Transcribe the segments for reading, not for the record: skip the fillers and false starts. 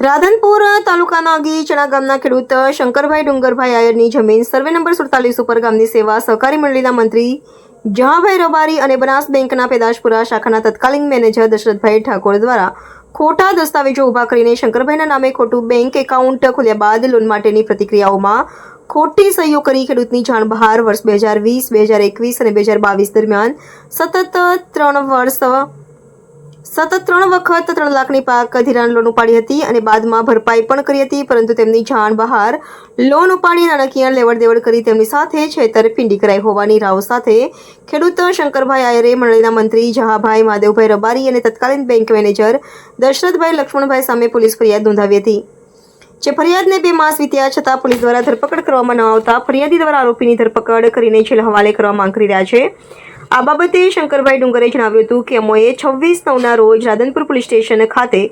રાધનપુર તાલુકાના અગીચણા ગામના ખેડૂત શંકરભાઈ ડુંગરભાઈ આયરની જમીન સર્વે નંબર 47 ઉપર ગામની સેવા સહકારી મંડળીના મંત્રી જહાભાઈ રબારી અને બનાસ બેંકના પેદાશપુરા શાખાના તત્કાલીન મેનેજર દશરથભાઈ ઠાકોર દ્વારા ખોટા દસ્તાવેજો ઊભા કરીને શંકરભાઈના નામે ખોટું બેંક એકાઉન્ટ ખોલ્યા બાદ લોન માટેની પ્રતિક્રિયાઓમાં ખોટી સહીઓ કરી ખેડૂતની જાણ બહાર વર્ષ 2020, 2021 અને 2022 દરમિયાન સતત 3 વખત 3 લાખની પાક ધિરાણ લોન ઉપાડી હતી અને બાદમાં ભરપાઈ પણ કરી હતી, પરંતુ તેમની જાણ બહાર લોન ઉપાડી નાણાકીય લેવડ દેવડ કરી તેમની સાથે છેતરપિંડી કરાઈ હોવાની રાવ સાથે ખેડૂત શંકરભાઈ આયરે મંડળીના મંત્રી જહાભાઈ માધવભાઈ રબારી અને તત્કાલીન બેંક મેનેજર દશરથભાઈ લક્ષ્મણભાઈ સામે પોલીસ ફરિયાદ નોંધાવી હતી, જે ફરિયાદને 2 માસ વીત્યા છતાં પોલીસ દ્વારા ધરપકડ કરવામાં ન આવતા ફરિયાદી દ્વારા આરોપીની ધરપકડ કરીને જેલ હવાલે કરવા માંગ કરી રહ્યા છે। આ બાબતે શંકરભાઈ ડુંગરે જણાવ્યું હતું કે અમોએ 26/9ના રોજ રાધનપુર પોલીસ સ્ટેશન ખાતે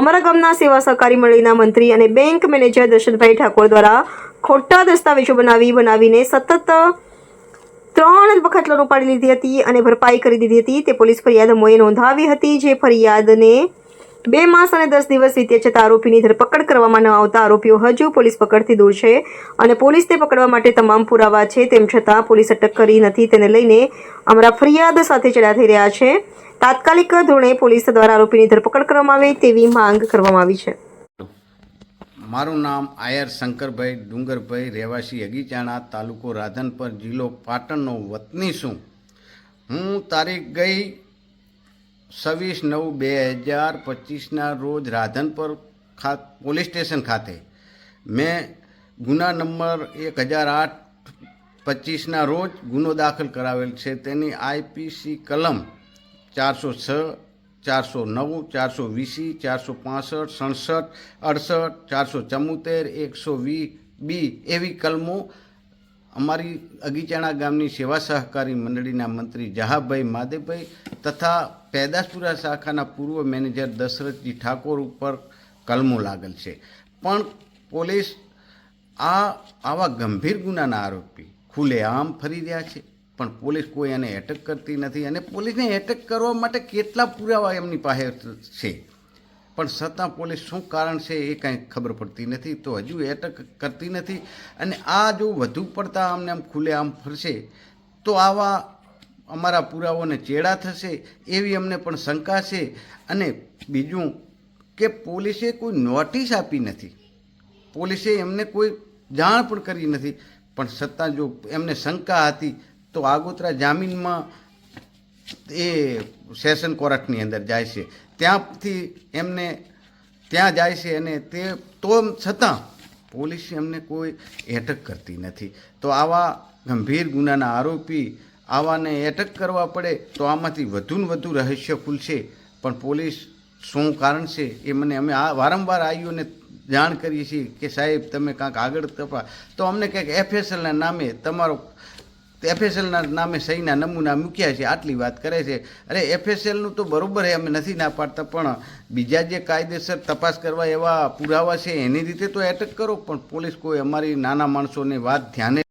અમારા ગામના સેવા સહકારી મંડળીના મંત્રી અને બેંક મેનેજર દશરથભાઈ ઠાકોર દ્વારા ખોટા દસ્તાવેજો બનાવીને સતત 3 વખત લોન ઉપાડી લીધી હતી અને ભરપાઈ કરી દીધી હતી। તે પોલીસ ફરિયાદ અમોએ નોંધાવી હતી, જે ફરિયાદને 2 માસ અને 10 દિવસ વીત્યા છતાં આરોપીની ધરપકડ કરવામાં ન આવતા આરોપીઓ હજુ પોલીસ પકડથી દૂર છે અને પોલીસને પકડવા માટે તમામ પુરાવા છે, તેમ છતાં પોલીસ અટક કરી નથી। તેને લઈને અમારા ફરિયાદ સાથે ચર્ચા થઈ રહ્યા છે। તાત્કાલિક ધોરણે પોલીસ દ્વારા આરોપીની ધરપકડ કરવામાં આવે તેવી માંગ કરવામાં આવી છે। મારું નામ આયર શંકરભાઈ ડુંગરભાઈ, રહેવાસી અગીચાણા, તાલુકો રાધનપુર, જિલ્લો પાટણનો વતની છું। હું તારીખ ગઈ 26/9/2025ના રોજ રાધનપુર પોલીસ સ્ટેશન ખાતે મેં ગુના નંબર 1008/25ના રોજ ગુનો દાખલ કરાવેલ છે। તેની આઈપીસી કલમ 406, 409, 420, 465, 67, 68, 474, 120B એવી કલમો અમારી અગીચાણા ગામની સેવા સહકારી મંડળીના મંત્રી જહાભાઈ માધવભાઈ તથા પેદાશપુરા શાખાના પૂર્વ મેનેજર દશરથજી ઠાકોર ઉપર કલમો લાગેલ છે, પણ પોલીસ આવા ગંભીર ગુનાના આરોપી ખુલ્લેઆમ ફરી રહ્યા છે, પણ પોલીસ કોઈ એને એટેક કરતી નથી અને પોલીસને એટેક કરવા માટે કેટલા પુરાવા એમની પાસે છે, પણ છતાં પોલીસ શું કારણ છે એ કાંઈ ખબર પડતી નથી, તો હજુ એટેક કરતી નથી। અને આ જો વધુ પડતા અમને આમ ખુલ્લેઆમ ફરશે તો આવા અમારા પુરાવાને ચેડા થશે એવી અમને પણ શંકા છે। અને બીજું કે પોલીસે કોઈ નોટિસ આપી નથી, પોલીસે એમને કોઈ જાણ પણ કરી નથી, પણ છતાં જો એમને શંકા હતી તો આગોતરા જામીનમાં એ સેશન કોર્ટની અંદર જાય છે, ત્યાંથી એમને ત્યાં જાય છે અને તે તો છતાં પોલીસ એમને કોઈ એટક કરતી નથી। તો આવા ગંભીર ગુનાના આરોપી આવાને એટક કરવા પડે તો આમાંથી વધુને વધુ રહસ્ય ખુલશે, પણ પોલીસ શું કારણ છે એ અમે વારંવાર આવીઓને જાણ કરીએ છીએ કે સાહેબ તમે કાંઈક આગળ તપાસ, તો અમને કંઈક FSLના નામે FSLના નામે સહીના નમૂના મૂક્યા છે આટલી વાત કરે છે। અરે FSLનું તો બરાબર અમે નથી ના પાડતા, પણ બીજા જે કાયદેસર તપાસ કરવા એવા પુરાવા છે એની રીતે તો એટેક કરો, પણ પોલીસ કોઈ અમારી નાના માણસોની વાત ધ્યાને